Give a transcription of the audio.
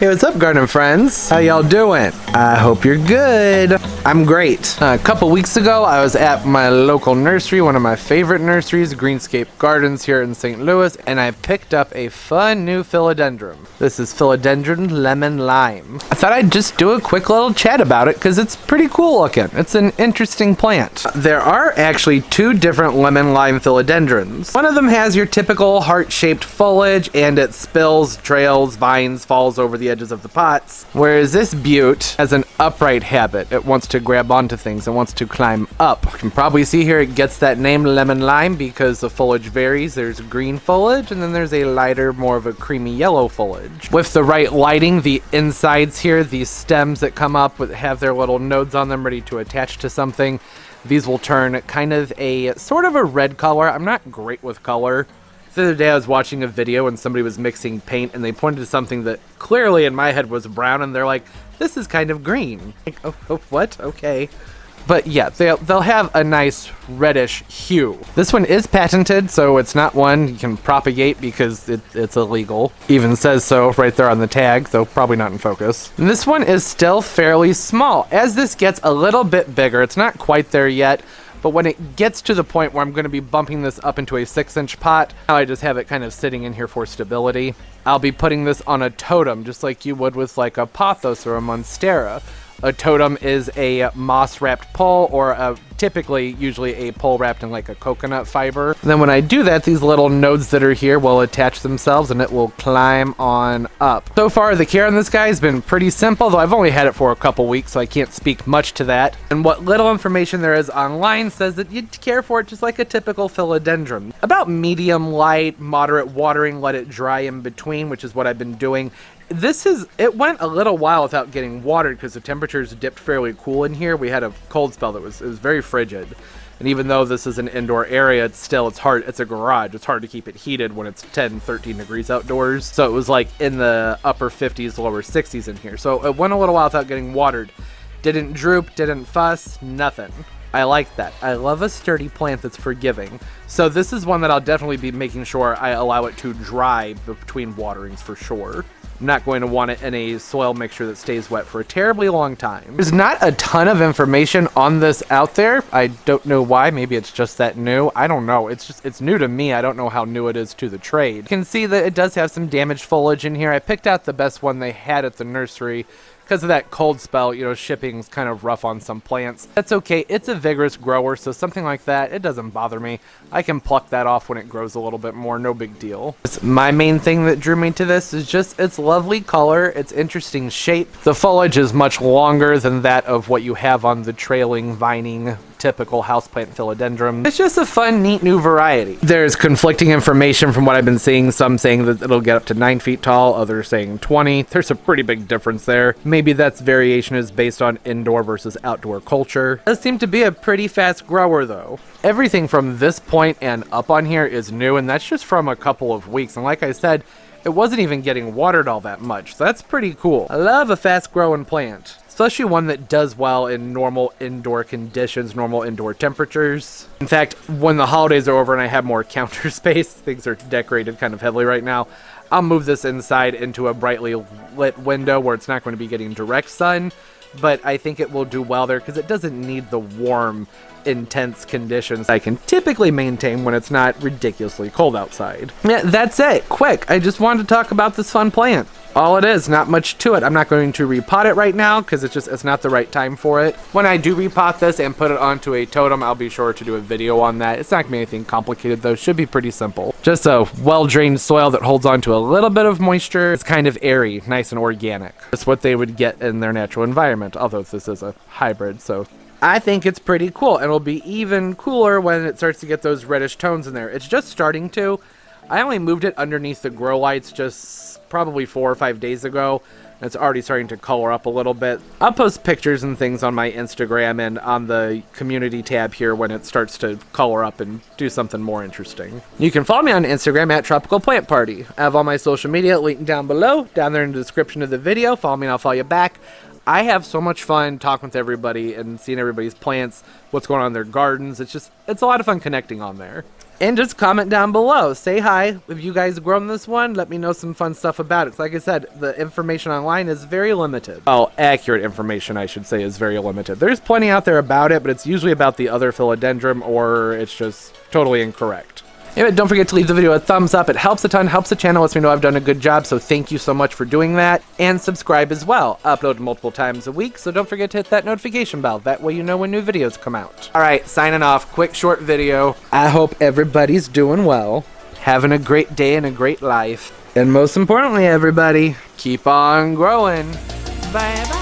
Hey, what's up, garden friends? How y'all doing? I hope you're good. I'm great. A couple weeks ago, I was at my local nursery, one of my favorite nurseries, Greenscape Gardens here in St. Louis, and I picked up a fun new philodendron. This is Philodendron Lemon Lime. I thought I'd just do a quick little chat about it because it's pretty cool looking. It's an interesting plant. There are actually two different lemon lime philodendrons. One of them has your typical heart-shaped foliage, and it spills, trails, vines, falls over the edges of the pots, whereas this butte has an upright habit. It wants to grab onto things and wants to climb up. You can probably see here it gets that name lemon lime because the foliage varies. There's green foliage and then there's a lighter, more of a creamy yellow foliage. With the right lighting, the insides here, these stems that come up have their little nodes on them ready to attach to something. These will turn kind of a sort of a red color. I'm not great with color. The other day I was watching a video and somebody was mixing paint and they pointed to something that clearly in my head was brown and they're like, this is kind of green. Like, oh, what? Okay. But yeah, they'll have a nice reddish hue. This one is patented, so it's not one you can propagate because it's illegal. Even says so right there on the tag, though probably not in focus. And this one is still fairly small. As this gets a little bit bigger, it's not quite there yet, but when it gets to the point where I'm going to be bumping this up into a 6-inch pot, now I just have it kind of sitting in here for stability. I'll be putting this on a totem, just like you would with like a pothos or a monstera. A totem is a moss-wrapped pole, or usually a pole wrapped in like a coconut fiber. And then when I do that, these little nodes that are here will attach themselves and it will climb on up. So far, the care on this guy has been pretty simple, though I've only had it for a couple weeks, so I can't speak much to that. And what little information there is online says that you'd care for it just like a typical philodendron. About medium light, moderate watering, let it dry in between, which is what I've been doing. It went a little while without getting watered because the temperatures dipped fairly cool in here. We had a cold spell that was very frigid. And even though this is an indoor area, it's hard. It's a garage. It's hard to keep it heated when it's 10, 13 degrees outdoors. So it was like in the upper 50s, lower 60s in here. So it went a little while without getting watered. Didn't droop, didn't fuss, nothing. I like that. I love a sturdy plant that's forgiving. So this is one that I'll definitely be making sure I allow it to dry between waterings for sure. I'm not going to want it in a soil mixture that stays wet for a terribly long time. There's not a ton of information on this out there. I don't know why. Maybe it's just that new. I don't know. It's new to me. I don't know how new it is to the trade. You can see that it does have some damaged foliage in here. I picked out the best one they had at the nursery. Because of that cold spell, shipping's kind of rough on some plants. That's okay. It's a vigorous grower, so something like that, it doesn't bother me. I can pluck that off when it grows a little bit more. No big deal. My main thing that drew me to this is just its lovely color, its interesting shape. The foliage is much longer than that of what you have on the trailing, vining, typical houseplant philodendron. It's just a fun, neat new variety. There's conflicting information from what I've been seeing. Some saying that it'll get up to 9 feet tall, others saying 20. There's a pretty big difference there. Maybe that's variation is based on indoor versus outdoor culture. It does seem to be a pretty fast grower though. Everything from this point and up on here is new, and that's just from a couple of weeks. And like I said, it wasn't even getting watered all that much, so that's pretty cool. I love a fast growing plant. Especially one that does well in normal indoor conditions, normal indoor temperatures. In fact, when the holidays are over and I have more counter space, things are decorated kind of heavily right now, I'll move this inside into a brightly lit window where it's not going to be getting direct sun, but I think it will do well there because it doesn't need the warm, intense conditions I can typically maintain when it's not ridiculously cold outside. Yeah, that's it. Quick, I just wanted to talk about this fun plant. All it is, not much to it. I'm not going to repot it right now because it's not the right time for it. When I do repot this and put it onto a totem, I'll be sure to do a video on that. It's not going to be anything complicated though. Should be pretty simple. Just a well-drained soil that holds on to a little bit of moisture. It's kind of airy, nice and organic. It's what they would get in their natural environment, although this is a hybrid, so I think it's pretty cool, and it'll be even cooler when it starts to get those reddish tones in there. It's just starting to. I only moved it underneath the grow lights just probably 4 or 5 days ago, and it's already starting to color up a little bit. I'll post pictures and things on my Instagram and on the community tab here when it starts to color up and do something more interesting. You can follow me on Instagram at Tropical Plant Party. I have all my social media linked down below, down there in the description of the video. Follow me and I'll follow you back. I have so much fun talking with everybody and seeing everybody's plants, what's going on in their gardens. It's a lot of fun connecting on there. And just comment down below. Say hi. If you guys grown this one, let me know some fun stuff about it. 'Cause like I said, the information online is very limited. Oh, accurate information, I should say, is very limited. There's plenty out there about it, but it's usually about the other Philodendron, or it's just totally incorrect. Anyway, don't forget to leave the video a thumbs up. It helps a ton, helps the channel, lets me know I've done a good job, so thank you so much for doing that. And subscribe as well. Upload multiple times a week, so don't forget to hit that notification bell. That way you know when new videos come out. Alright, signing off. Quick, short video. I hope everybody's doing well, having a great day and a great life. And most importantly, everybody, keep on growing. Bye-bye.